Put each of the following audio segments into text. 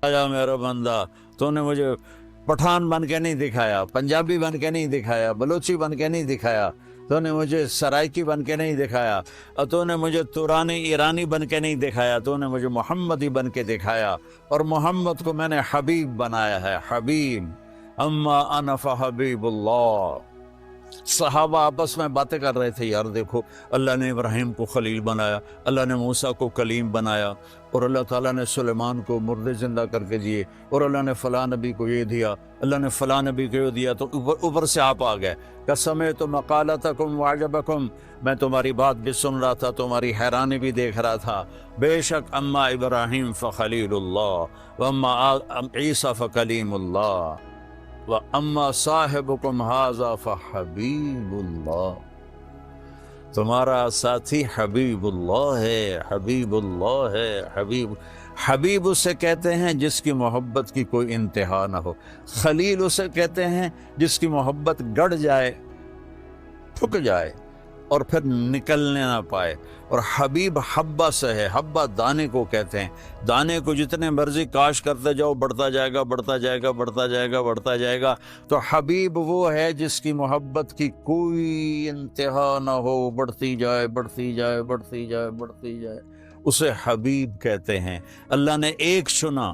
آیا میرا بندہ، تو نے مجھے پٹھان بن کے نہیں دکھایا، پنجابی بن کے نہیں دکھایا، بلوچی بن کے نہیں دکھایا، تو نے مجھے سرائکی بن کے نہیں دکھایا، اور تو نے مجھے تورانی ایرانی بن کے نہیں دکھایا، تو نے مجھے محمدی بن کے دکھایا، اور محمد کو میں نے حبیب بنایا ہے، حبیب، اما انا فحبیب اللہ۔ صحابہ آپس میں باتیں کر رہے تھے، یار دیکھو اللہ نے ابراہیم کو خلیل بنایا، اللہ نے موسیٰ کو کلیم بنایا، اور اللہ تعالیٰ نے سلیمان کو مردے زندہ کر کے دیے، اور اللہ نے فلاں نبی کو یہ دیا، اللہ نے فلاں نبی کو یہ دیا، تو اوپر سے آپ آ گئے قسمت مقالتکم وعجبکم، میں تمہاری بات بھی سن رہا تھا، تمہاری حیرانی بھی دیکھ رہا تھا، بے شک اما ابراہیم فخلیل اللہ واما عیسیٰ فکلیم اللہ وَأَمَّا صَاحِبُكُمْ هَذَا فَحَبِيبُ اللَّهِ، تمہارا ساتھی حبیب اللہ ہے، حبیب اللہ ہے، حبیب اسے کہتے ہیں جس کی محبت کی کوئی انتہا نہ ہو، خلیل اسے کہتے ہیں جس کی محبت گڑ جائے، پھک جائے اور پھر نکلنے نہ پائے، اور حبیب حبہ سے ہے، حبہ دانے کو کہتے ہیں، دانے کو جتنے مرضی کاش کرتے جاؤ بڑھتا جائے گا، بڑھتا جائے گا، بڑھتا جائے گا، بڑھتا جائے گا، تو حبیب وہ ہے جس کی محبت کی کوئی انتہا نہ ہو، بڑھتی جائے، بڑھتی جائے، بڑھتی جائے، بڑھتی جائے، اسے حبیب کہتے ہیں۔ اللہ نے ایک چنا،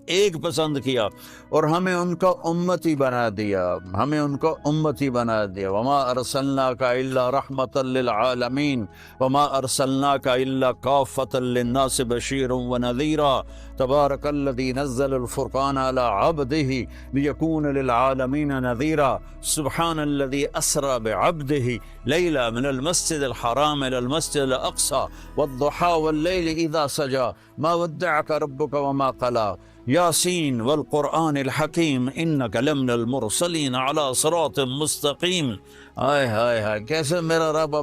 ایک پسند کیا، اور ہمیں ان کا امتی بنا دیا، ہمیں ان کا امتی بنا دیا۔ وما ارسلناک الا رحمۃ للعالمین وما ارسلناک الا کافۃ للناس بشیرا ونذیرا تبارک الذی نزل الفرقان علی عبدہ لیکون للعالمین نذیرا سبحان الذی اسری بعبدہ لیلا من المسجد الحرام الى المسجد الاقصى والضحى واللیل اذا سجى ما ودعک ربک وما قلى یاسین والقرآن الحکیم انک لمن المرسلین علی صراط مستقیم۔ آئے ہائے ہائے، کیسے میرا رب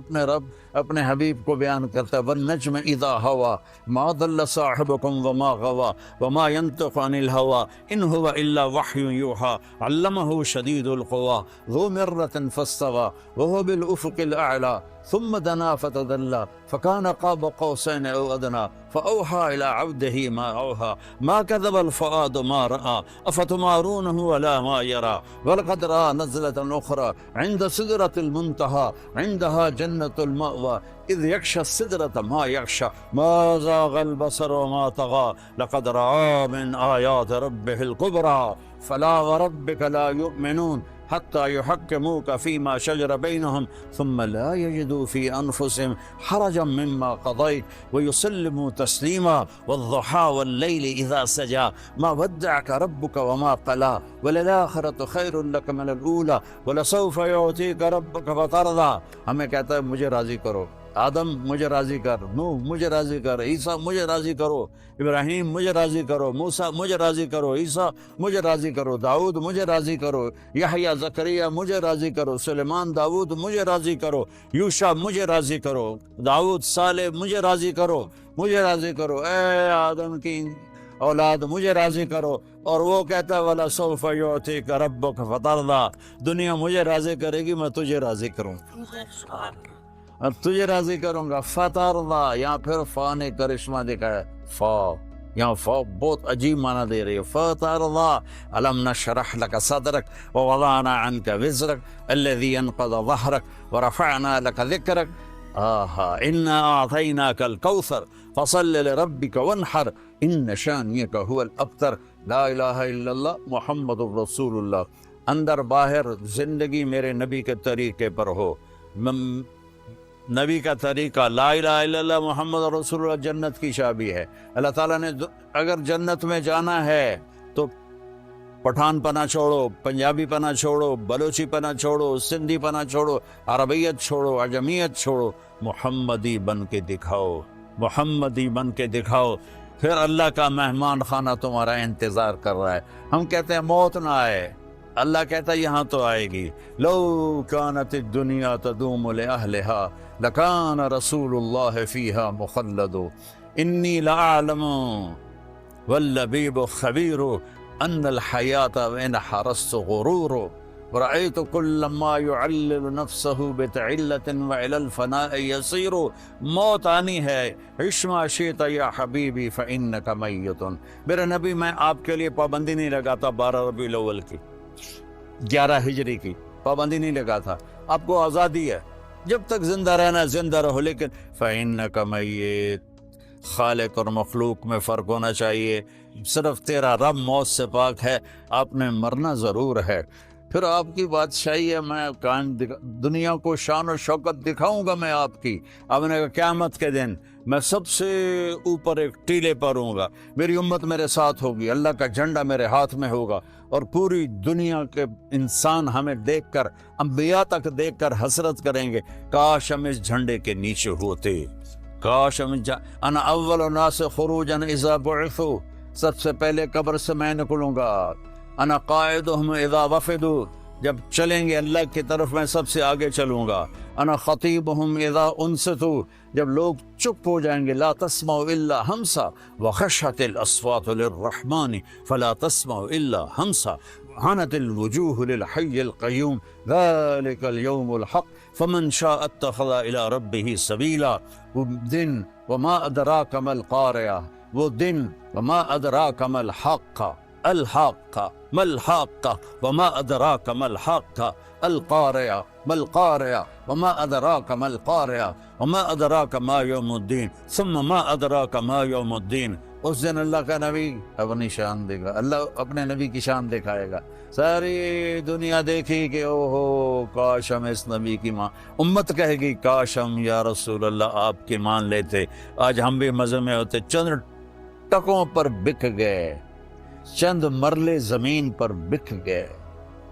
اپنے حبیب کو بیان کرتا ہے، والنجم اذا ہوا ما ضل صاحبکم وما غوا وما ينطق عن الہوا ان هو الا وحی یوحی علمہ شدید القوی ذو مرۃ فاستوی وهو بالافق الاعلی ثم دنا فتدلى فكان قاب قوسين او ادنى فاوحى الى عبده ما اوحى ما كذب الفؤاد ما راى افتمارونه على ما يرى ولقد راى نزلة اخرى عند سدرة المنتهى عندها جنة المأوى اذ يغشى السدرة ما يغشى ما زاغ البصر وما طغى لقد راى من آيات ربه الكبرى فلا وربك لا يؤمنون حتى يحكموك فيما شجر بينهم ثم لا يجدوا في أنفسهم حرجا مما قضيت ويسلموا تسليما والضحى والليل إذا سجى ما ودعك ربك وما قلى وللآخرة خير لك من الأولى ولسوف يعطيك ربك فترضى۔ ہمیں کہتا ہے مجھے راضی کرو، آدم مجھے راضی کر، نوح مجھے راضی کر، عیسیٰ مجھے راضی کرو، ابراہیم مجھے راضی کرو، موسیٰ مجھے راضی کرو، عیسیٰ مجھے راضی کرو، داؤد مجھے راضی کرو، یحییٰ زکریا مجھے راضی کرو، سلیمان داؤد مجھے راضی کرو، یوشع مجھے راضی کرو، داؤد صالح مجھے راضی کرو، مجھے راضی کرو، اے آدم کی اولاد مجھے راضی کرو۔ اور وہ کہتا ہے وَلَسَوْفَ يُعْطِيكَ رَبُّكَ فَتَرْضَىٰ، دنیا مجھے راضی کرے گی، میں تجھے راضی کروں، تجھے راضی کروں گا۔ فترضیٰ، یہاں پھر فا نے کرشمہ دکھا ہے، فا یہاں فا بہت عجیب معنی دے رہی ہے، فترضیٰ الم نشرح لك صدرك ووضعنا عنك وزرك الذي انقض ظهرك ورفعنا لك ذكرك انا اعطيناك الكوثر فصل لربك وانحر ان شانئك هو الابتر۔ لا الہ الا اللہ محمد الرسول اللہ، اندر باہر زندگی میرے نبی کے طریقے پر ہو، نبی کا طریقہ لا الہ الا اللہ محمد رسول اللہ جنت کی چابی ہے۔ اللہ تعالیٰ نے اگر جنت میں جانا ہے تو پٹھان پناہ چھوڑو، پنجابی پناہ چھوڑو، بلوچی پناہ چھوڑو، سندھی پناہ چھوڑو، عربیت چھوڑو، عجمیت چھوڑو، محمدی بن کے دکھاؤ، محمدی بن کے دکھاؤ، پھر اللہ کا مہمان خانہ تمہارا انتظار کر رہا ہے۔ ہم کہتے ہیں موت نہ آئے، اللہ کہتا ہے یہاں تو آئے گی۔ لو کانت الدنیا تدوم لأہلها لکان رسول اللہ فیہا مخلد انی لأعلم واللبیب خبیر ان الحیات وان حرست غرور ورأيت كل ما يعلل نفسه بتعلة وإلى الفناء يصير. موت آنی ہے، عش ما شئت یا حبیبی فإنک میت. میرے نبی میں آپ کے لیے پابندی نہیں لگاتا 12 ربیع الاول کی، 11 ہجری کی پابندی نہیں لگاتا. آپ کو آزادی ہے، جب تک زندہ رہنا زندہ رہو، لیکن فإنک میت. خالق اور مخلوق میں فرق ہونا چاہیے. صرف تیرا رب موت سے پاک ہے، آپ نے مرنا ضرور ہے. پھر آپ کی بادشاہی ہے، میں دنیا کو شان و شوکت دکھاؤں گا میں آپ کی. آپ نے کہا قیامت کے دن میں سب سے اوپر ایک ٹیلے پر ہوں گا، میری امت میرے ساتھ ہوگی، اللہ کا جھنڈا میرے ہاتھ میں ہوگا، اور پوری دنیا کے انسان ہمیں دیکھ کر، انبیاء تک دیکھ کر حسرت کریں گے، کاش ہم اس جھنڈے کے نیچے ہوتے، کاش ہم انا اول الناس خروجا اذا بعثوا. سب سے پہلے قبر سے میں نکلوں گا. انا قائدهم اذا وفدوا. جب چلیں گے اللہ کی طرف میں سب سے آگے چلوں گا. انا خطیبهم اذا انصتوا. جب لوگ چپ ہو جائیں گے، لا تسمعوا الا همسا وخشعت الاصوات للرحمن فلا تسمعوا الا همسا عنت الوجوه للحي القيوم ذلك اليوم الحق فمن شاء اتخذ الى ربه سبيلا. وہ دن وما ادراک ما القارعہ، وہ دن وما ادراک ما الحق الحق ما الحق وما ادراک ما الحق القارعہ ما القارعہ وما ادراک ما القارعہ وما ادراک ما یوم الدین ثم ما ادراک ما یوم الدین. اس دن اللہ کا نبی اپنی شان دے گا، اللہ اپنے نبی کی شان دکھائے گا. ساری دنیا دیکھی کہ او ہو کاش ہم اس نبی کی ماں. امت کہے گی کاش ہم یا رسول اللہ آپ کی مان لیتے، آج ہم بھی مزے میں ہوتے. چند ٹکوں پر بک گئے، چند مرلے زمین پر بک گئے،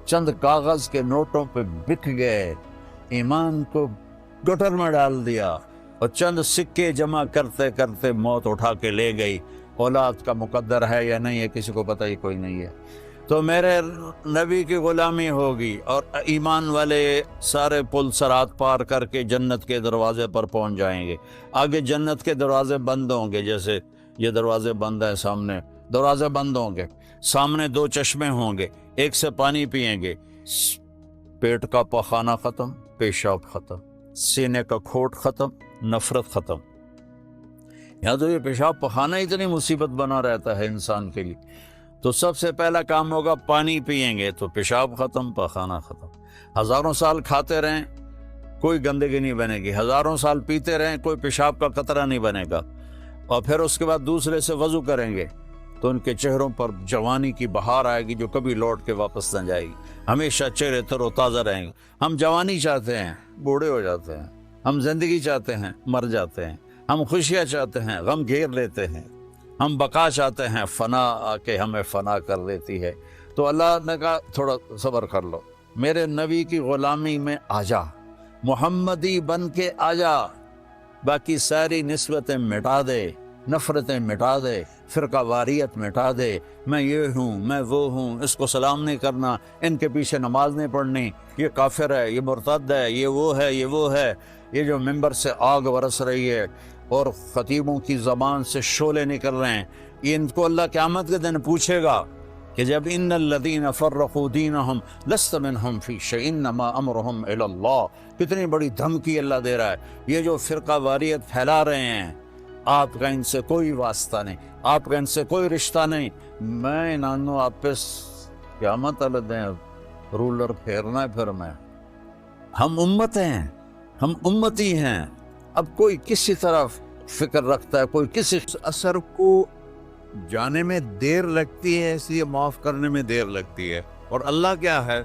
چند کاغذ کے نوٹوں پہ بک گئے، ایمان کو گٹر میں ڈال دیا، اور چند سکے جمع کرتے کرتے موت اٹھا کے لے گئی. اولاد کا مقدر ہے یا نہیں ہے کسی کو پتہ ہی کوئی نہیں ہے. تو میرے نبی کی غلامی ہوگی، اور ایمان والے سارے پل صراط پار کر کے جنت کے دروازے پر پہنچ جائیں گے. آگے جنت کے دروازے بند ہوں گے، جیسے یہ دروازے بند ہیں سامنے، دروازے بند ہوں گے. سامنے 2 چشمے ہوں گے، ایک سے پانی پئیں گے. پیٹ کا پخانہ ختم، پیشاب ختم، سینے کا کھوٹ ختم، نفرت ختم. یہاں تو یہ پیشاب پخانہ اتنی مصیبت بنا رہتا ہے انسان کے لیے. تو سب سے پہلا کام ہوگا پانی پئیں گے تو پیشاب ختم، پخانہ ختم. ہزاروں سال کھاتے رہیں کوئی گندگی نہیں بنے گی، ہزاروں سال پیتے رہیں کوئی پیشاب کا قطرہ نہیں بنے گا. اور پھر اس کے بعد دوسرے سے وضو کریں گے تو ان کے چہروں پر جوانی کی بہار آئے گی جو کبھی لوٹ کے واپس نہ جائے گی. ہمیشہ چہرے تر و تازہ رہیں گے. ہم جوانی چاہتے ہیں، بوڑھے ہو جاتے ہیں. ہم زندگی چاہتے ہیں، مر جاتے ہیں. ہم خوشیاں چاہتے ہیں، غم گھیر لیتے ہیں. ہم بقا چاہتے ہیں، فنا آ کے ہمیں فنا کر دیتی ہے. تو اللہ نے کہا تھوڑا صبر کر لو، میرے نبی کی غلامی میں آ جا، محمدی بن کے آ جا. باقی ساری نسبتیں مٹا دے، نفرتیں مٹا دے، فرقہ واریت مٹا دے. میں یہ ہوں، میں وہ ہوں، اس کو سلام نہیں کرنا، ان کے پیچھے نماز نہیں پڑھنی، یہ کافر ہے، یہ مرتد ہے، یہ وہ ہے، یہ وہ ہے. یہ جو ممبر سے آگ برس رہی ہے اور خطیبوں کی زبان سے شعلے نکل رہے ہیں، یہ ان کو اللہ قیامت کے دن پوچھے گا کہ جب ان الذین فرقوا دینہم لست منہم فی شیء انما امرہم الی اللہ. کتنی بڑی دھمکی اللہ دے رہا ہے. یہ جو فرقہ واریت پھیلا رہے ہیں، آپ کا ان سے کوئی واسطہ نہیں، آپ کا ان سے کوئی رشتہ نہیں. میں نانو آپ پہ قیامت والے دیں رولر پھیرنا ہے. پھر میں ہم امت ہیں، ہم امتی ہیں. اب کوئی کسی طرف فکر رکھتا ہے، کوئی کسی اثر کو جانے میں دیر لگتی ہے، اس لیے معاف کرنے میں دیر لگتی ہے. اور اللہ کیا ہے؟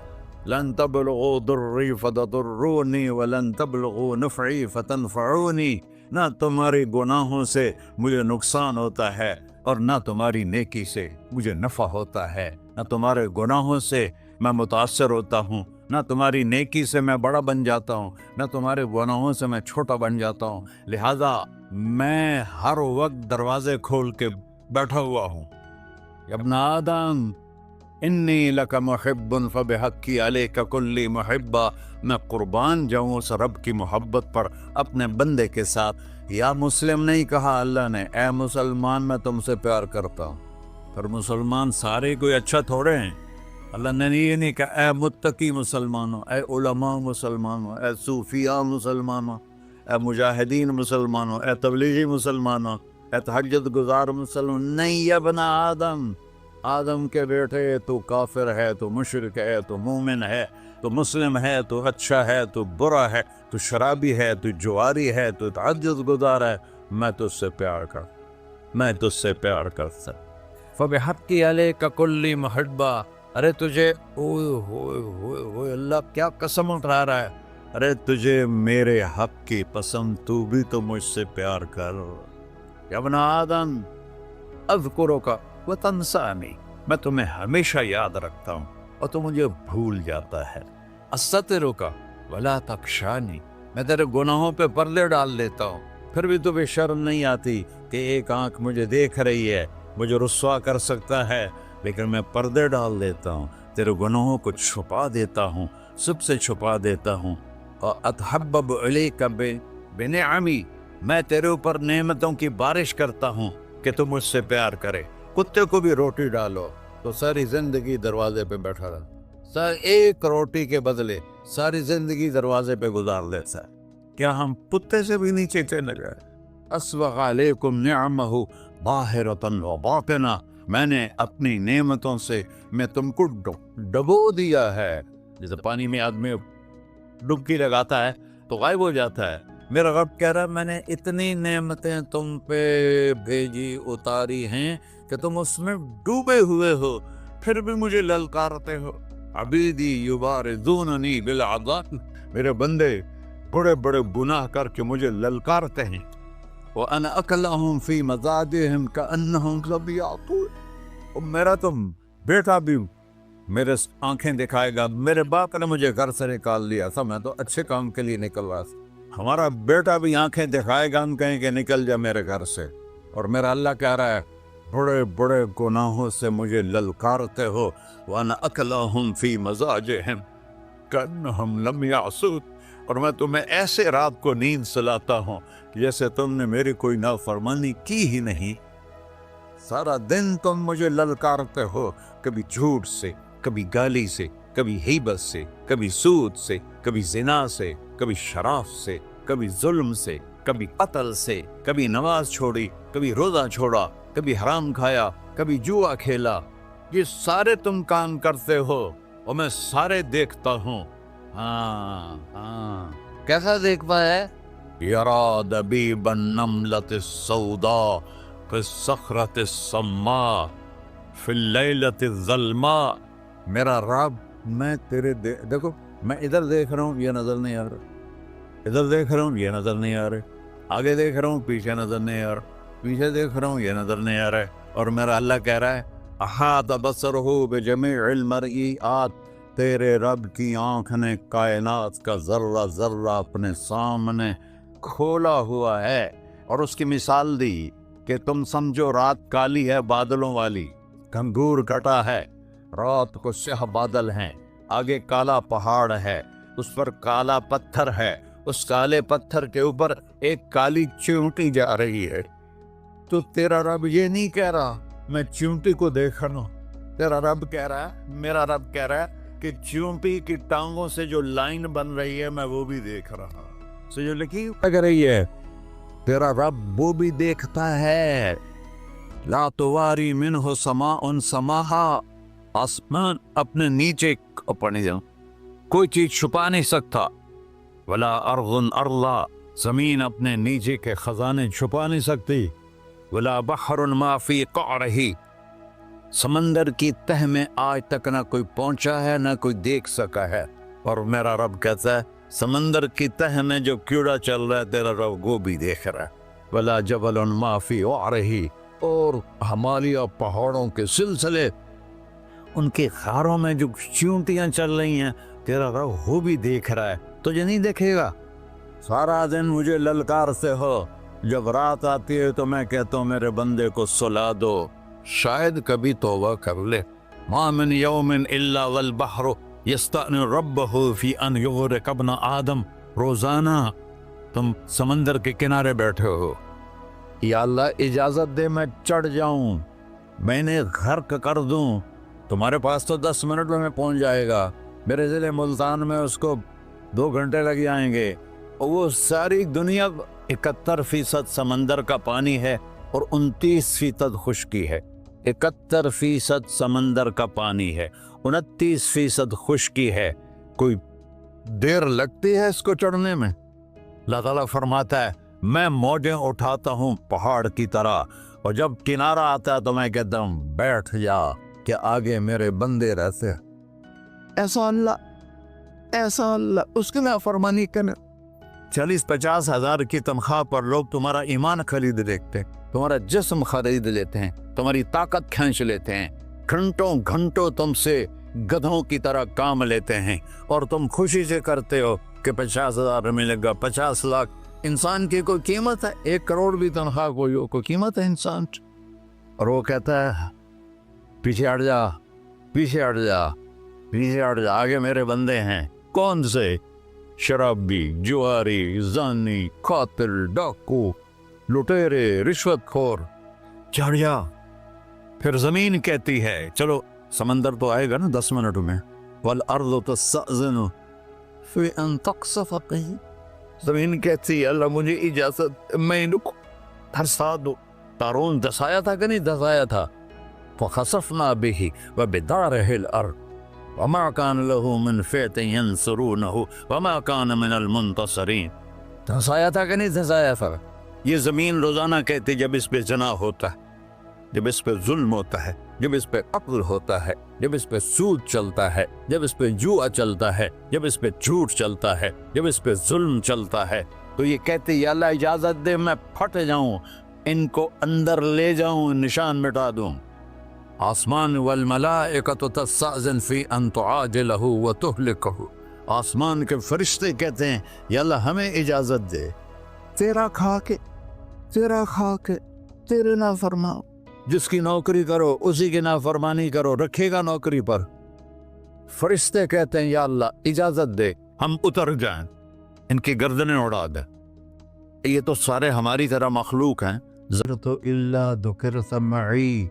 لن تبلغوا ضری فتضرونی ولن تبلغوا نفعی فتنفعونی. نہ تمہارے گناہوں سے مجھے نقصان ہوتا ہے اور نہ تمہاری نیکی سے مجھے نفع ہوتا ہے. نہ تمہارے گناہوں سے میں متاثر ہوتا ہوں، نہ تمہاری نیکی سے میں بڑا بن جاتا ہوں، نہ تمہارے گناہوں سے میں چھوٹا بن جاتا ہوں. لہذا میں ہر وقت دروازے کھول کے بیٹھا ہوا ہوں. ابن آدم انی لک محب فبحقی علیک کلی محبہ. میں قربان جاؤں اس رب کی محبت پر اپنے بندے کے ساتھ. یا مسلم نہیں کہا اللہ نے، اے مسلمان میں تم سے پیار کرتا ہوں. پر مسلمان سارے کوئی اچھا تھوڑے ہیں. اللہ نے یہ نہیں کہا اے متقی مسلمانوں، اے علماء مسلمانوں، اے صوفیاء مسلمانوں، اے مجاہدین مسلمانوں، اے تبلیغی مسلمانوں، اے تہجد گزار مسلمان، نہیں یا ابن آدم، آدم کے بیٹے، تو کافر ہے، تو مشرک ہے، تو مومن ہے، تو مسلم ہے، تو اچھا ہے، تو برا ہے، تو شرابی ہے، تو جواری ہے، تو تہجد گزار ہے، میں تجھ سے پیار کر، میں تجھ سے پیار کرتا۔ فَبِحَقِّ عَلَيْكَ كُلِّ مَحَبَّةٍ، ارے تجھے اوئے ہوئے ہوئے ہوئے، اللہ کیا قسم اٹھا رہا ہے، ارے تجھے میرے حق کی پسند، تو بھی تو مجھ سے پیار کر۔ یا ابن آدم اذکرک وتنسانی، میں تمہیں ہمیشہ یاد رکھتا ہوں اور تو مجھے بھول جاتا ہے۔ استترک ولا تخشانی، میں تیرے گناہوں پہ پردے ڈال دیتا ہوں، پھر بھی تمہیں شرم نہیں آتی کہ ایک آنکھ مجھے دیکھ رہی ہے، مجھے رسوا کر سکتا ہے، لیکن میں پردے ڈال دیتا ہوں، تیرے گناہوں کو چھپا دیتا ہوں، سب سے چھپا دیتا ہوں۔ اور اتحبب علیک بنعمی، میں تیرے اوپر نعمتوں کی بارش کرتا ہوں کہ تم مجھ سے پیار کرے۔ کتے کو بھی روٹی ڈالو تو ساری زندگی دروازے پہ بیٹھا رہا، ایک روٹی کے بدلے ساری زندگی دروازے پہ گزار دیتا ہے۔ کیا ہم کتے سے بھی نیچے چلے گئے؟ اسبغ علیکم نعمہ ظاہرۃ و باطنہ، میں نے اپنی نعمتوں سے میں تم کو ڈبو دیا ہے، جیسے پانی میں آدمی ڈبکی لگاتا ہے تو غائب ہو جاتا ہے۔ میرا رب کہہ رہا ہے میں نے اتنی نعمتیں تم پہ بھیجی، اتاری ہیں کہ تم اس میں ڈوبے ہوئے ہو، پھر بھی مجھے للکارتے ہو۔ عبیدی یبارزوننی بالعذاب، میرے بندے بڑے بڑے گناہ کر کے مجھے للکارتے ہیں۔ وَأَنَا أَكْلَهُمْ فِي مَزَاجِهِمْ كَأَنَّهُمْ ظَبِيَّةٌ، اور میرا تم بیٹا بھی میرے آنکھیں دکھائے گا، میرے باپ نے مجھے گھر سے نکال دیا تھا، میں تو اچھے کام کے لیے نکل رہا تھا، ہمارا بیٹا بھی آنکھیں دکھائے گا، ہم کہیں کہ نکل جا میرے گھر سے، اور میرا اللہ کہہ رہا ہے بڑے بڑے گناہوں سے مجھے للکارتے ہو۔ وَأَنَا أَكْلَهُمْ فِي مَزَاجِهِمْ كَأَنَّهُمْ لَمْ يَعْصُونِ، اور میں تمہیں ایسے رات کو نیند سلاتا ہوں جیسے تم نے میری کوئی نافرمانی کی ہی نہیں۔ سارا دن تم مجھے للکارتے ہو، کبھی جھوٹ سے، کبھی گالی سے، کبھی غیبت سے، کبھی سود سے، کبھی زنا سے، کبھی شراب سے، کبھی ظلم سے، کبھی قتل سے، کبھی نماز چھوڑی، کبھی روزہ چھوڑا، کبھی حرام کھایا، کبھی جوا کھیلا، یہ سارے تم کام کرتے ہو اور میں سارے دیکھتا ہوں۔ ہاں ہاں، کیسا دیکھ پایا ہے؟ یرا دبیب النملۃ السوداء فی الصخرۃ الصماء فی اللیلۃ الظلماء، میرا رب میں تیرے دیکھو، میں ادھر دیکھ رہا ہوں یہ نظر نہیں آ رہا، ادھر دیکھ رہا ہوں یہ نظر نہیں آ رہا، آگے دیکھ رہا ہوں پیچھے نظر نہیں آ رہا، پیچھے دیکھ رہا ہوں یہ نظر نہیں آ رہا ہے، اور میرا اللہ کہہ رہا ہے احاط بصرہ بجمیع المرئیات، تیرے رب کی آنکھ نے کائنات کا ذرہ ذرہ اپنے سامنے کھولا ہوا ہے، اور اس کی مثال دی کہ تم سمجھو رات کالی ہے بادلوں والی، گھنگور گھٹا ہے، رات کو سیاہ بادل ہیں، آگے کالا پہاڑ ہے، اس پر کالا پتھر ہے، اس کالے پتھر کے اوپر ایک کالی چیونٹی جا رہی ہے، تو تیرا رب یہ نہیں کہہ رہا میں چیونٹی کو دیکھ رہا ہوں، تیرا رب کہہ رہا ہے، میرا رب کہہ رہا ہے کہ چیونٹی کی ٹانگوں سے جو لائن بن رہی ہے میں وہ بھی دیکھ رہا ہوں، سے جو لکھی لگ رہی ہے تیرا رب وہ بھی دیکھتا ہے۔ لا تواری منہ سماء سماہا، آسمان اپنے نیچے پڑھنے جاؤں کوئی چیز چھپا نہیں سکتا، ولا ارض ارضا، زمین اپنے نیچے کے خزانے چھپا نہیں سکتی، ولا بحر ما فی قعرہ، سمندر کی تہ میں آج تک نہ کوئی پہنچا ہے نہ کوئی دیکھ سکا ہے، اور میرا رب کہتا ہے سمندر کی تہ میں جو کیڑا چل رہا ہے تیرا رب وہ بھی دیکھ رہا ہے، ولا جبل ما فی وعرہ، اور ہمالیہ پہاڑوں کے سلسلے ان کے خاروں میں جو چیونٹیاں چل رہی ہیں تیرا رب وہ بھی دیکھ رہا ہے، تجھے نہیں دیکھے گا؟ سارا دن مجھے للکار سے ہو، جب رات آتی ہے تو میں کہتا ہوں میرے بندے کو سلا دو، شاید کبھی توبہ کر لے۔ ما من یوم الا والبحر یستأنی ربہ فی ان یغرق ابن آدم، روزانہ تم سمندر کے کنارے بیٹھے ہو، یا اللہ اجازت دے میں چڑھ جاؤں، میں نے غرق کر دوں، تمہارے پاس تو 10 منٹ میں پہنچ جائے گا، میرے ضلع ملتان میں اس کو 2 گھنٹے لگ جائیں گے۔ اور وہ ساری دنیا 71% سمندر کا پانی ہے اور 29% خشکی ہے۔ 71% سمندر کا پانی ہے، 29% خشکی ہے۔ کوئی دیر لگتی ہے اس کو چڑھنے میں؟ اللہ تعالیٰ فرماتا ہے میں موجیں اٹھاتا ہوں پہاڑ کی طرح، اور جب کنارہ آتا ہے تو میں کہتا ہوں بیٹھ جا کہ آگے میرے بندے رہتے ہیں۔ ایسا اللہ اس کی نافرمانی کرنے 40-50 ہزار کی تنخواہ پر لوگ تمہارا ایمان خرید لیتے ہیں، تمہارا جسم خرید لیتے ہیں، تمہاری طاقت کھینچ لیتے ہیں، گھنٹوں تم سے گدھوں کی طرح کام لیتے ہیں، اور تم خوشی سے کرتے ہو کہ 50,000 ملے گا، 50 لاکھ۔ انسان کی کوئی قیمت ہے؟ 1 کروڑ بھی تنخواہ کوئی قیمت ہے انسان؟ اور وہ کہتا ہے پیچھے ہٹ جا، پیچھے ہٹ جا، پیچھے ہٹ جا، آگے میرے بندے ہیں۔ کون سے؟ شرابی، جواری، زانی، قاتل، ڈاکو، لٹیرے، رشوت خور۔ چڑھ جا۔ پھر زمین کہتی ہے چلو، سمندر تو آئے گا نا 10 منٹ میں، والارض تستأذن فی ان تقصف قیل، زمین کہتی ہے اللہ مجھے اجازت، میں ان کو دھسا دو۔ قارون دھسایا تھا کہ نہیں دھسایا تھا؟ فخسفنا به وبداره الارض وما كان له من فئة ينصرونه وما كان من المنتصرين۔ دھسایا تھا کہ نہیں دھسایا تھا؟ یہ زمین روزانہ کہتی جب اس پہ زنا ہوتا ہے، جب اس پہ ظلم ہوتا ہے، جب اس پہ قتل ہوتا ہے، جب اس پہ سود چلتا ہے، جب اس پہ جوا چلتا ہے، جب اس پہ جھوٹ چلتا ہے، جب اس پہ ظلم چلتا ہے، تو یہ کہتے یا اللہ اجازت دے میں پھٹ جاؤں، ان کو اندر لے جاؤں، نشان مٹا دوں۔ آسمان والملائکۃ تستأذن فی ان تعاجلہ وتہلکہ، آسمان کے فرشتے کہتے ہیں یا اللہ ہمیں اجازت دے، تیرا کھا کے تیرے نافرماں، جس کی نوکری کرو اسی کی نافرمانی کرو، رکھے گا نوکری پر۔ فرشتے کہتے ہیں یا اللہ اجازت دے ہم اتر جائیں، ان کی گردنیں اڑا دے۔ یہ تو سارے ہماری طرح مخلوق ہیں۔ ذکرت الا ذکرت معی،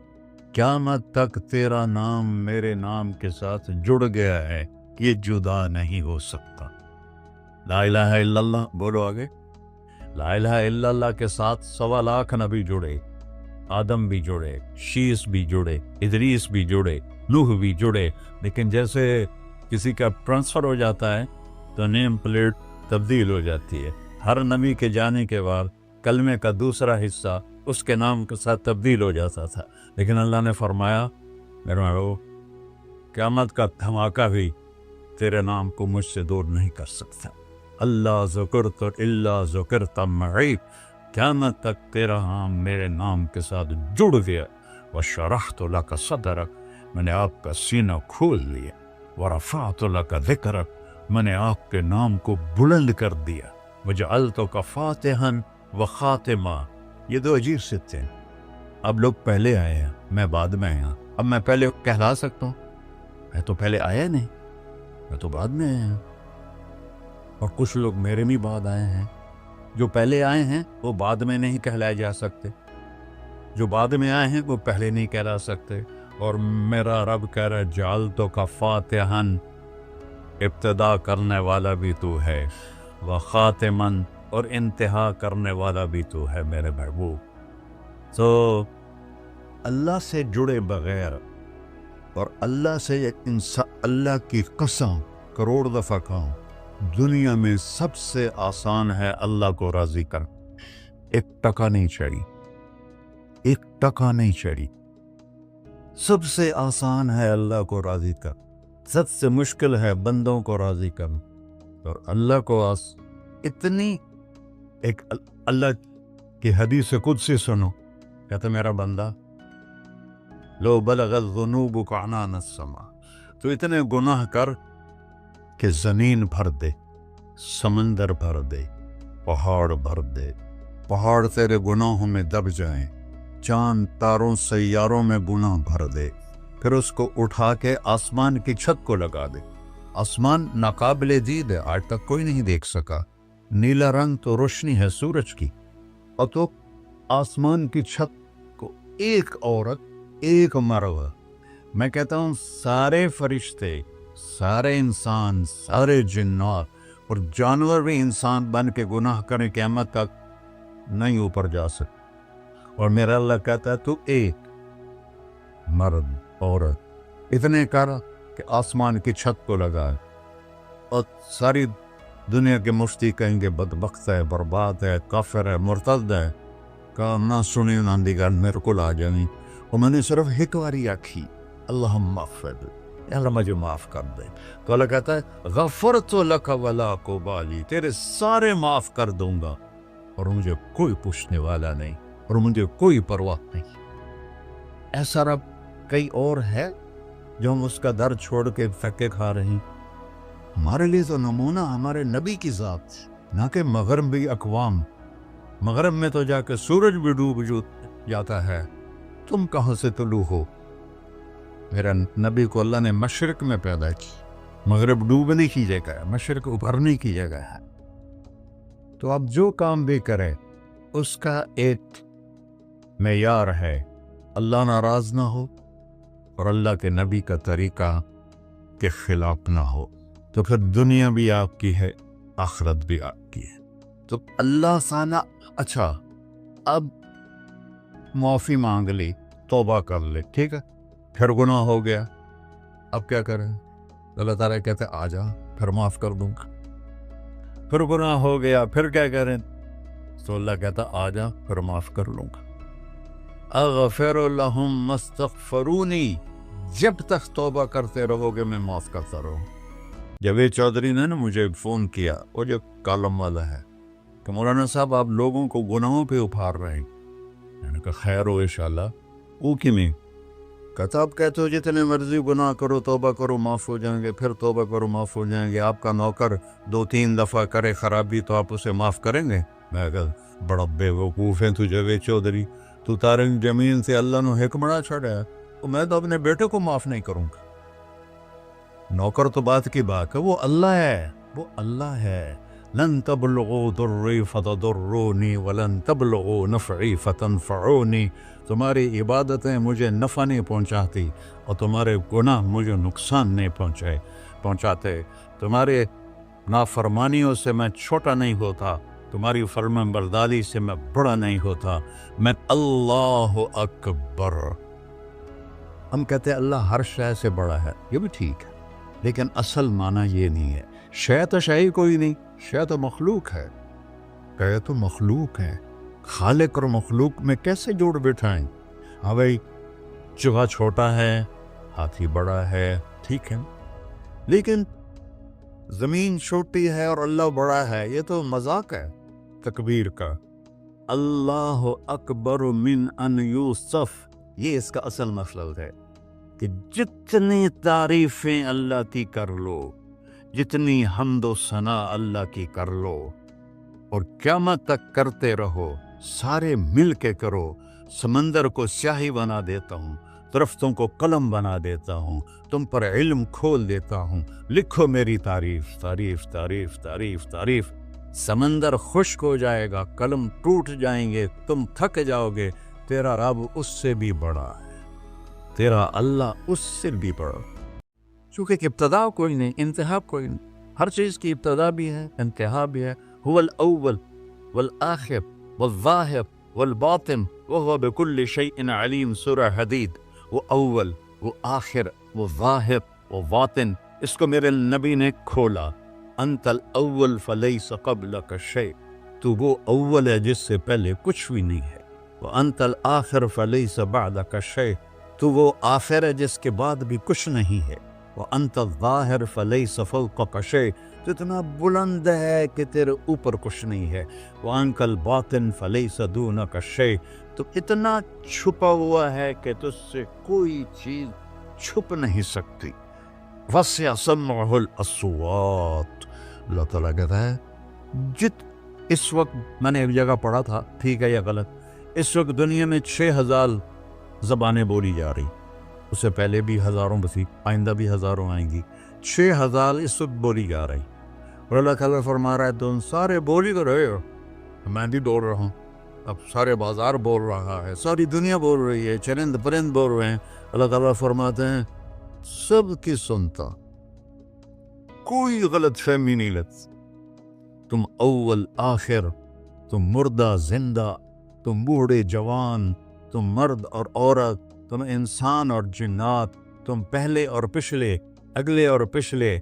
قیامت تک تیرا نام میرے نام کے ساتھ جڑ گیا ہے، یہ جدا نہیں ہو سکتا۔ لا الہ الا اللہ بولو آگے۔ لا الہ الا اللہ کے ساتھ 1.25 لاکھ نبی جڑے، آدم بھی جڑے، شیس بھی جڑے، ادریس بھی جڑے، نوح بھی جڑے، لیکن جیسے کسی کا ٹرانسفر ہو جاتا ہے تو نیم پلیٹ تبدیل ہو جاتی ہے۔ ہر نبی کے جانے کے بعد کلمے کا دوسرا حصہ اس کے نام کے ساتھ تبدیل ہو جاتا تھا، لیکن اللہ نے فرمایا میرے بھائیو قیامت کا دھماکہ بھی تیرے نام کو مجھ سے دور نہیں کر سکتا۔ اللہ ذکرت الا ذکرت معی، قیامت تک تیرا نام میرے نام کے ساتھ جڑ گیا۔ وشرحت لک صدرک، میں نے آپ کا سینہ کھول لیا۔ ورفعت لک ذکرک، میں نے آپ کے نام کو بلند کر دیا۔ وجعلتک فاتحا وخاتما، یہ 2 عجیب سے تھے۔ اب لوگ پہلے آئے ہیں، میں بعد میں آیا۔ اب میں پہلے کہلا سکتا ہوں؟ میں تو پہلے آیا نہیں، میں تو بعد میں آیا۔ اور کچھ لوگ میرے بھی بعد آئے ہیں۔ جو پہلے آئے ہیں وہ بعد میں نہیں کہلائے جا سکتے، جو بعد میں آئے ہیں وہ پہلے نہیں کہلا سکتے۔ اور میرا رب کہہ رہا ہے جعلتک فاتحا، ابتدا کرنے والا بھی تو ہے، وخاتما، اور انتہا کرنے والا بھی تو ہے میرے محبوب۔ تو اللہ سے جڑے بغیر، اور اللہ سے اللہ کی قسم کروڑ دفعہ کہوں، دنیا میں سب سے آسان ہے اللہ کو راضی کر۔ 1 ٹکا نہیں چڑھی، 1 ٹکا نہیں چڑھی۔ سب سے آسان ہے اللہ کو راضی کر، سب سے مشکل ہے بندوں کو راضی کر۔ اور اللہ کو اتنی ایک اللہ کی حدیث قدسی سنو، کہتا میرا بندہ لو بلغت ذنوبک عنان السماء، تو اتنے گناہ کر کہ زمین بھر دے، سمندر بھر دے، پہاڑ بھر دے، پہاڑ تیرے گناہوں میں دب جائیں، چاند تاروں سیاروں میں گناہ بھر دے، پھر اس کو اٹھا کے آسمان کی چھت کو لگا دے۔ آسمان ناقابل دید ہے، آج تک کوئی نہیں دیکھ سکا، نیلا رنگ تو روشنی ہے سورج کی، اور تو آسمان کی چھت کو ایک عورت، ایک مرد میں کہتا ہوں سارے فرشتے، سارے انسان، سارے جنات اور جانور بھی انسان بن کے گناہ کریں قیامت تک نہیں اوپر جا سکتے، اور میرا اللہ کہتا ہے تو ایک مرد عورت اتنے کر کہ آسمان کی چھت کو لگائے، اور ساری دنیا کے مفتی کہیں گے بدبخت ہے، برباد ہے، کافر ہے، مرتد ہے، کہا نہ سنی نہ دیگر میرے کو آ جائیں، اور میں نے صرف ایک باری آکھی اللہم اغفر، اللہ مجھے معاف کر دے، تو اللہ کہتا ہے غفرت لک ولا ابالی، تیرے سارے معاف کر دوں گا اور مجھے کوئی پوچھنے والا نہیں اور مجھے کوئی پرواہ نہیں۔ ایسا رب کئی اور ہے جو ہم اس کا در چھوڑ کے پھکے کھا رہے ہیں؟ ہمارے لیے تو نمونہ ہمارے نبی کی ذات، نہ کہ مغربی اقوام۔ مغرب میں تو جا کے سورج بھی ڈوب جاتا ہے، تم کہاں سے طلوع ہو؟ میرا نبی کو اللہ نے مشرق میں پیدا کی، مغرب ڈوبنے کی جگہ ہے، مشرق ابھرنے کی جگہ ہے۔ تو آپ جو کام بھی کریں اس کا ایک معیار ہے، اللہ ناراض نہ ہو اور اللہ کے نبی کا طریقہ کے خلاف نہ ہو، تو پھر دنیا بھی آپ کی ہے، آخرت بھی آپ کی ہے۔ تو اللہ سانہ اچھا اب معافی مانگ لی، توبہ کر لے، ٹھیک ہے، پھر گناہ ہو گیا، اب کیا کریں؟ اللہ تعالیٰ کہتے آ جا پھر معاف کر دوں گا۔ پھر گناہ ہو گیا، پھر کیا کریں؟ تو اللہ کہتا آ جا پھر معاف کر لوں گا۔ اغفر لہم مستغفرونی، جب تک توبہ کرتے رہو گے میں معاف کرتا رہوں۔ جاوید چودھری نے نا مجھے فون کیا، وہ جو کالم والا ہے، کہ مولانا صاحب آپ لوگوں کو گناہوں پہ اپھار رہے ہیں۔ میں نے کہا خیر ہو انشاءاللہ، وہ کی میں کہتا آپ کہتے ہو جتنے مرضی گناہ کرو توبہ کرو معاف ہو جائیں گے، پھر توبہ کرو معاف ہو جائیں گے، آپ کا نوکر 2-3 دفعہ کرے خرابی تو آپ اسے معاف کریں گے؟ میں کہا بڑا بے وقوف ہے تو جاوید چودھری، تو تارے زمین سے اللہ نے حکمراں چھڑا ہے، تو میں تو اپنے بیٹے کو معاف نہیں کروں گا۔ نوکر تو بات کی بات ہے، وہ اللہ ہے، وہ اللہ ہے۔ لن تبلغوا ضری فتضرونی ولن تبلغوا نفعی فتنفعونی، تمہاری عبادتیں مجھے نفع نہیں پہنچاتی اور تمہارے گناہ مجھے نقصان نہیں پہنچاتے، تمہارے نافرمانیوں سے میں چھوٹا نہیں ہوتا، تمہاری فرمان برداری سے میں بڑا نہیں ہوتا، میں اللہ اکبر۔ ہم کہتے ہیں اللہ ہر شے سے بڑا ہے، یہ بھی ٹھیک ہے، لیکن اصل معنی یہ نہیں ہے۔ شے تو شے ہی کوئی نہیں، شے تو مخلوق ہے، شے تو مخلوق ہے، خالق اور مخلوق میں کیسے جوڑ بٹھائیں؟ ہاں بھائی چوہا چھوٹا ہے، ہاتھی بڑا ہے، ٹھیک ہے، لیکن زمین چھوٹی ہے اور اللہ بڑا ہے، یہ تو مذاق ہے تکبیر کا۔ اللہ اکبر من ان یوسف، یہ اس کا اصل مطلب ہے کہ جتنی تعریفیں اللہ کی کر لو، جتنی حمد و ثنا اللہ کی کر لو، اور قیامت تک کرتے رہو، سارے مل کے کرو۔ سمندر کو سیاہی بنا دیتا ہوں، درختوں کو قلم بنا دیتا ہوں، تم پر علم کھول دیتا ہوں، لکھو میری تعریف، تعریف تعریف تعریف تعریف۔ سمندر خشک ہو جائے گا، قلم ٹوٹ جائیں گے، تم تھک جاؤ گے، تیرا رب اس سے بھی بڑا ہے، تیرا اللہ اس سے بھی بڑا۔ چونکہ ابتدا کوئی نہیں، انتہا کوئی نہیں، ہر چیز کی ابتدا بھی ہے، انتہا بھی ہے۔ هو الاول والآخر والظاہر والباطن وهو بكل شيء علیم، سورہ حدید۔ وہ اول، وہ آخر، وہ ظاہر، وہ باطن، اس کو میرے نبی نے کھولا۔ انت الاول فلیس قبلک شیء، تو وہ اول ہے جس سے پہلے کچھ بھی نہیں ہے۔ وانت الآخر فلیس بعدک شیء، تو وہ آخر ہے جس کے بعد بھی کچھ نہیں ہے۔ وانت الظاہر فلیس فوقک شیء، تو اتنا بلند ہے کہ تیرے اوپر کچھ نہیں ہے۔ وانت الباطن فلیس دونک شیء، تو اتنا چھپا ہوا ہے کہ تجھ سے کوئی چیز چھپ نہیں سکتی۔ وسع سمعہ الاصوات، اللہ تعالیٰ کہتا ہے اس وقت میں نے ایک جگہ پڑھا تھا، ٹھیک ہے یا غلط، اس وقت دنیا میں 6000 زبانیں بولی جا رہی، اس سے پہلے بھی ہزاروں بسی، آئندہ بھی ہزاروں آئیں گی، 6000 اس وقت بولی جا رہی، اور اللہ تعالیٰ فرما رہا ہے تم سارے بولی تو رہے ہو، میں بھی بول رہا ہوں، اب سارے بازار بول رہا ہے، ساری دنیا بول رہی ہے، چرند پرند بول رہے ہیں، اللہ تعالیٰ فرماتے ہیں سب کی سنتا، کوئی غلط فہمی نہیں لگتی. تم اول آخر، تم مردہ زندہ، تم بوڑھے جوان، تم مرد اور عورت، تم انسان اور جنات، تم پہلے اور پچھلے، اگلے اور پچھلے،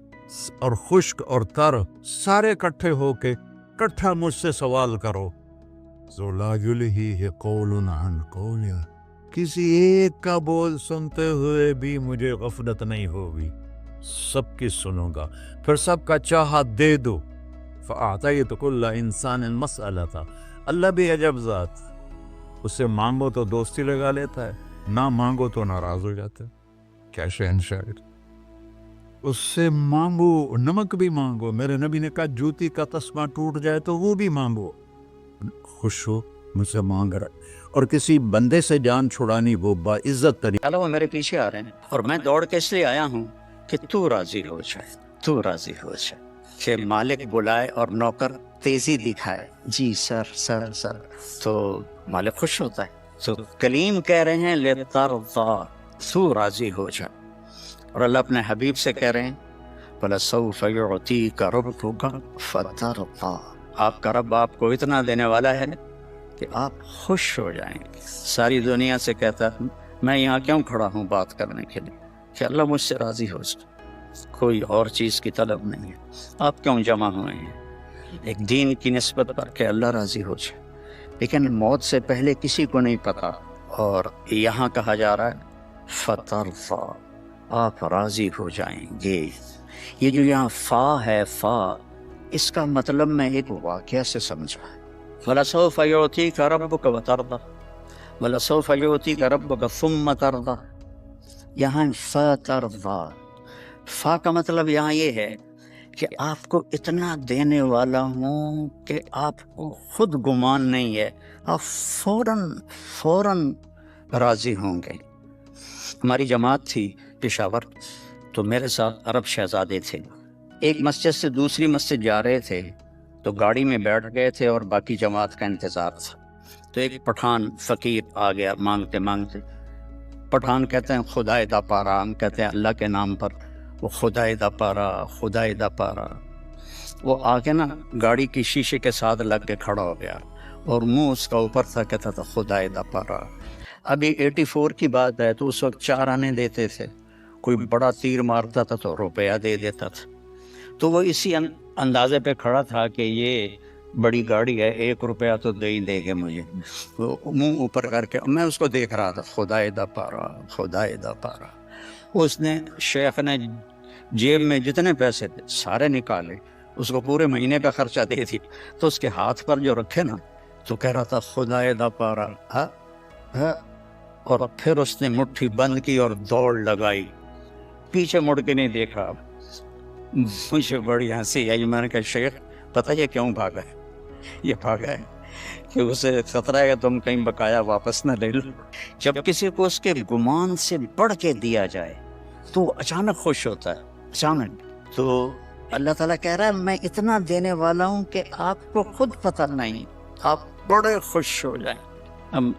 اور خشک اور تر، سارے اکٹھے ہو کے کٹھا مجھ سے سوال کرو. ذو لا یلہیہ قول عن قول، کسی ایک کا بول سنتے ہوئے بھی مجھے غفلت نہیں ہوگی، سب کی سنوں گا، پھر سب کا چاہا دے دو. فَأَعْطَيْتُ كُلَّ إِنسَانٍ مَسْأَلَةً. اللہ بھی عجب ذات، اس سے مانگو تو دوستی لگا لیتا ہے، نہ مانگو تو ناراض ہو جاتا ہے. کیا شہن شاعر. اس سے مانگو، نمک بھی مانگو، میرے نبی نے کہا جوتی کا تسمہ ٹوٹ جائے تو وہ بھی مانگو، خوش ہو مجھ سے مانگ رہا. اور کسی بندے سے جان چھڑانی وہ باعزت طریقہ. اللہ وہ میرے پیچھے آ رہے ہیں اور میں دوڑ کے اس لیے آیا ہوں کہ تو راضی ہو جائے، تو راضی ہو جائے، کہ مالک بلائے اور نوکر تیزی دکھائے. جی سر سر سر، تو مالک خوش ہوتا ہے. تو کلیم کہہ رہے ہیں لِتَرْضَىٰ، تو راضی ہو جائے. اور اللہ اپنے حبیب سے کہہ رہے ہیں وَلَسَوْفَ يُعْطِيكَ رَبُّكَ فَتَرْضَىٰ، آپ کا رب آپ کو اتنا دینے والا ہے کہ آپ خوش ہو جائیں گے. ساری دنیا سے کہتا ہوں میں یہاں کیوں کھڑا ہوں بات کرنے کے لیے کہ اللہ مجھ سے راضی ہو جائے، کوئی اور چیز کی طلب نہیں ہے. آپ کیوں جمع ہوئے ہیں؟ ایک دین کی نسبت پر کہ اللہ راضی ہو جائے. لیکن موت سے پہلے کسی کو نہیں پتا، اور یہاں کہا جا رہا ہے فَتَرْضَىٰ، آپ راضی ہو جائیں گے. یہ جو یہاں فا ہے، فا، اس کا مطلب میں ایک واقعہ سے سمجھا. وَلَسَوْفَ يُعْطِيكَ رَبُّكَ وَتَرْضَىٰ، وَلَسَوْفَ يُعْطِيكَ رَبُّكَ ثُمَّ تَرْضَىٰ. یہاں فَتَرْضَىٰ، فا کا مطلب یہاں یہ ہے کہ آپ کو اتنا دینے والا ہوں کہ آپ کو خود گمان نہیں ہے، آپ فوراً راضی ہوں گے. ہماری جماعت تھی پشاور، تو میرے ساتھ عرب شہزادے تھے. ایک مسجد سے دوسری مسجد جا رہے تھے تو گاڑی میں بیٹھ گئے تھے اور باقی جماعت کا انتظار تھا. تو ایک پٹھان فقیر آ گیا مانگتے مانگتے. پٹھان کہتے ہیں خدائے دا پارا، ہم کہتے ہیں اللہ کے نام پر. وہ خدائے دا پارا، خدائے دا پارا. وہ آ کے نا گاڑی کی شیشے کے ساتھ لگ کے کھڑا ہو گیا اور منہ اس کا اوپر تھا، کہتا تھا خدائے دا پارا. ابھی 84 کی بات ہے، تو اس وقت 4 آنے دیتے تھے. کوئی بڑا تیر مارتا تھا تو روپیہ دے دیتا تھا. تو وہ اسی اندازے پہ کھڑا تھا کہ یہ بڑی گاڑی ہے، 1 روپیہ تو دے ہی دے گے مجھے. وہ منہ اوپر کر کے میں اس کو دیکھ رہا تھا، خدائے دا پارا، خدائے دا پارا. اس نے، شیخ نے جیب میں جتنے پیسے تھے سارے نکالے، اس کو پورے مہینے کا خرچہ دے دی. تو اس کے ہاتھ پر جو رکھے نا، تو کہہ رہا تھا خدائے دا پارا. اور پھر اس نے مٹھی بند کی اور دوڑ لگائی، پیچھے مڑ کے نہیں دیکھا. مجھے بڑی ہنسی آئی. میں نے کہا شیخ پتہ یہ کیوں بھاگا ہے؟ یہ بھاگا ہے کہ اسے خطرہ ہے کہ تم کہیں بقایا واپس نہ لے لو. جب کسی کو اس کے گمان سے بڑھ کے دیا جائے تو وہ اچانک خوش ہوتا ہے، اچانک. تو اللہ تعالیٰ کہہ رہا ہے میں اتنا دینے والا ہوں کہ آپ کو خود پتہ نہیں، آپ بڑے خوش ہو جائیں. ہم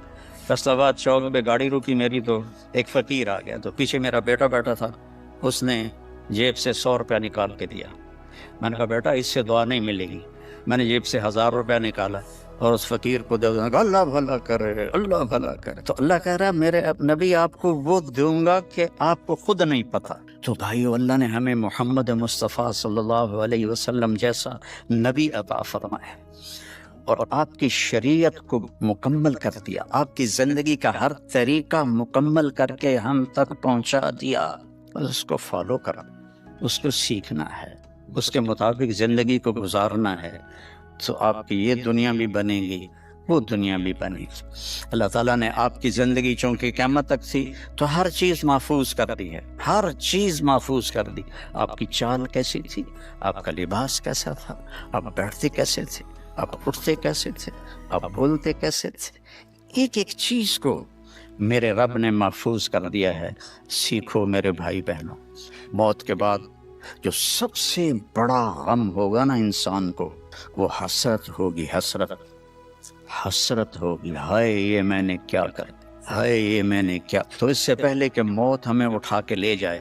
فیصل آباد چوک پہ گاڑی روکی میری، تو ایک فقیر آ گیا. تو پیچھے میرا بیٹا بیٹھا تھا، اس نے جیب سے 100 روپیہ نکال کے دیا. میں نے کہا بیٹا اس سے دعا نہیں ملے گی. میں نے جیب سے 1000 روپیہ نکالا اور اس فقیر کو دے دیا. اللہ بھلا کرے، اللہ بھلا کرے. تو اللہ کہہ رہا ہے میرے نبی آپ کو وہ دوں گا کہ آپ کو خود نہیں پتا. تو بھائیو، اللہ نے ہمیں محمد مصطفیٰ صلی اللہ علیہ وسلم جیسا نبی عطا فرمایا اور آپ کی شریعت کو مکمل کر دیا، آپ کی زندگی کا ہر طریقہ مکمل کر کے ہم تک پہنچا دیا. اس کو فالو کرنا، اس کو سیکھنا ہے، اس کے مطابق زندگی کو گزارنا ہے، تو آپ کی یہ دنیا بھی بنے گی، وہ دنیا بھی بنے گی. اللہ تعالیٰ نے آپ کی زندگی چونکہ قیامت تک تھی تو ہر چیز محفوظ کر دی ہے، ہر چیز محفوظ کر دی. آپ کی چال کیسی تھی، آپ کا لباس کیسا تھا، آپ بیٹھتے کیسے تھے، آپ اٹھتے کیسے تھے، آپ بولتے کیسے تھے، ایک ایک چیز کو میرے رب نے محفوظ کر دیا ہے. سیکھو میرے بھائی بہنوں. موت کے بعد جو سب سے بڑا غم ہوگا نا انسان کو، وہ حسرت ہوگی. حسرت ہوگی، ہائے یہ میں نے کیا کر دیا، ہائے یہ میں نے کیا. تو اس سے پہلے کہ موت ہمیں اٹھا کے لے جائے،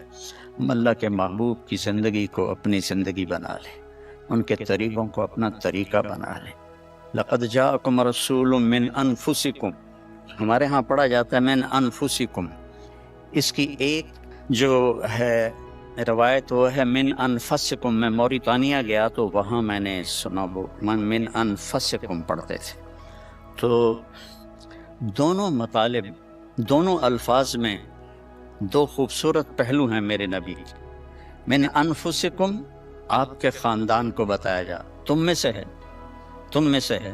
ہم اللہ کے محبوب کی زندگی کو اپنی زندگی بنا لیں، ان کے طریقوں کو اپنا طریقہ بنا لیں. لقد جاءکم رسول من انفسکم، ہمارے ہاں پڑھا جاتا ہے من انفسکم. اس کی ایک جو ہے روایت وہ ہے من انفسکم. میں موریتانیہ گیا تو وہاں میں نے سنا وہ من انفسکم پڑھتے تھے. تو دونوں مطالب، دونوں الفاظ میں دو خوبصورت پہلو ہیں میرے نبی. من انفسکم آپ کے خاندان کو بتایا جا، تم میں سے ہے، تم میں سے ہے،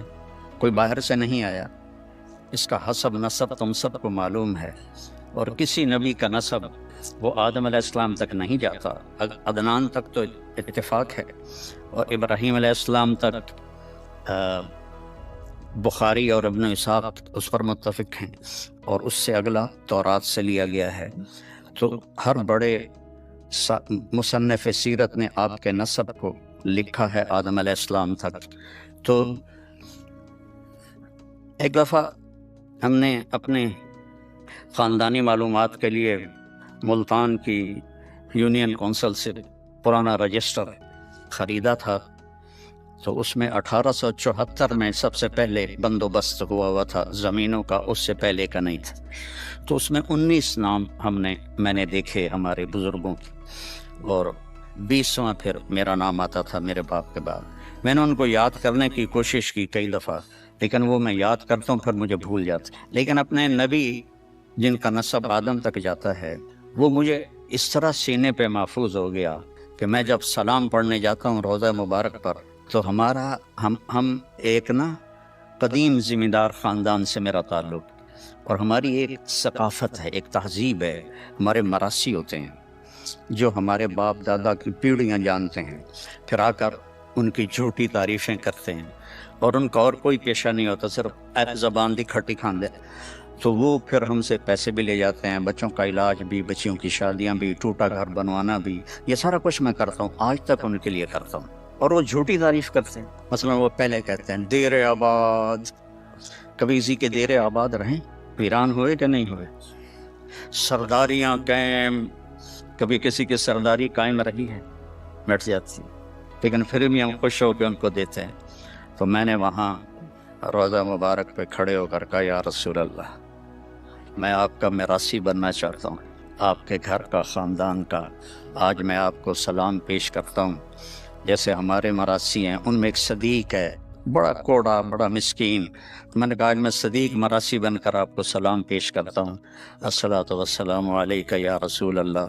کوئی باہر سے نہیں آیا. اس کا حسب نسب تم سب کو معلوم ہے، اور کسی نبی کا نسب وہ آدم علیہ السلام تک نہیں جاتا. عدنان تک تو اتفاق ہے، اور ابراہیم علیہ السلام تک بخاری اور ابن اسحاق اس پر متفق ہیں، اور اس سے اگلا تورات سے لیا گیا ہے. تو ہر بڑے مصنف سیرت نے آپ کے نسب کو لکھا ہے آدم علیہ السلام تک. تو ایک دفعہ ہم نے اپنے خاندانی معلومات کے لیے ملتان کی یونین کونسل سے پرانا رجسٹر خریدا تھا. تو اس میں 1874 میں سب سے پہلے بندوبست ہوا تھا زمینوں کا، اس سے پہلے کا نہیں تھا. تو اس میں 19 نام میں نے دیکھے ہمارے بزرگوں کے، اور 20واں پھر میرا نام آتا تھا میرے باپ کے بعد. میں نے ان کو یاد کرنے کی کوشش کی کئی دفعہ، لیکن وہ میں یاد کرتا ہوں پھر مجھے بھول جاتا. لیکن اپنے نبی جن کا نسب آدم تک جاتا ہے، وہ مجھے اس طرح سینے پہ محفوظ ہو گیا کہ میں جب سلام پڑھنے جاتا ہوں روضہ مبارک پر، تو ہم ایک قدیم ذمہ دار خاندان سے میرا تعلق، اور ہماری ایک ثقافت ہے، ایک تہذیب ہے. ہمارے مراسی ہوتے ہیں جو ہمارے باپ دادا کی پیڑھیاں جانتے ہیں، پھر آ کر ان کی جھوٹی تعریفیں کرتے ہیں، اور ان کا اور کوئی پیشہ نہیں ہوتا، صرف زبان دی کھٹی کھاندے. تو وہ پھر ہم سے پیسے بھی لے جاتے ہیں، بچوں کا علاج بھی، بچیوں کی شادیاں بھی، ٹوٹا گھر بنوانا بھی، یہ سارا کچھ میں کرتا ہوں، آج تک ان کے لیے کرتا ہوں. اور وہ جھوٹی تعریف کرتے ہیں. مثلا وہ پہلے کہتے ہیں دیر آباد، کبھی اسی کے دیر آباد رہیں، ویران ہوئے کہ نہیں ہوئے. سرداریاں قائم، کبھی کسی کی سرداری قائم رہی ہے، مٹ جاتی ہے، لیکن پھر بھی ہم خوش ہو کے ان کو دیتے ہیں. تو میں نے وہاں روضہ مبارک پہ کھڑے ہو کر کہا یا رسول اللہ، میں آپ کا میراثی بننا چاہتا ہوں، آپ کے گھر کا، خاندان کا. آج میں آپ کو سلام پیش کرتا ہوں. جیسے ہمارے مراسی ہیں، ان میں ایک صدیق ہے، بڑا کوڑا، بڑا مسکین. میں نے کہا آج میں صدیق مراسی بن کر آپ کو سلام پیش کرتا ہوں. الصلاۃ والسلام علیک یا رسول اللہ.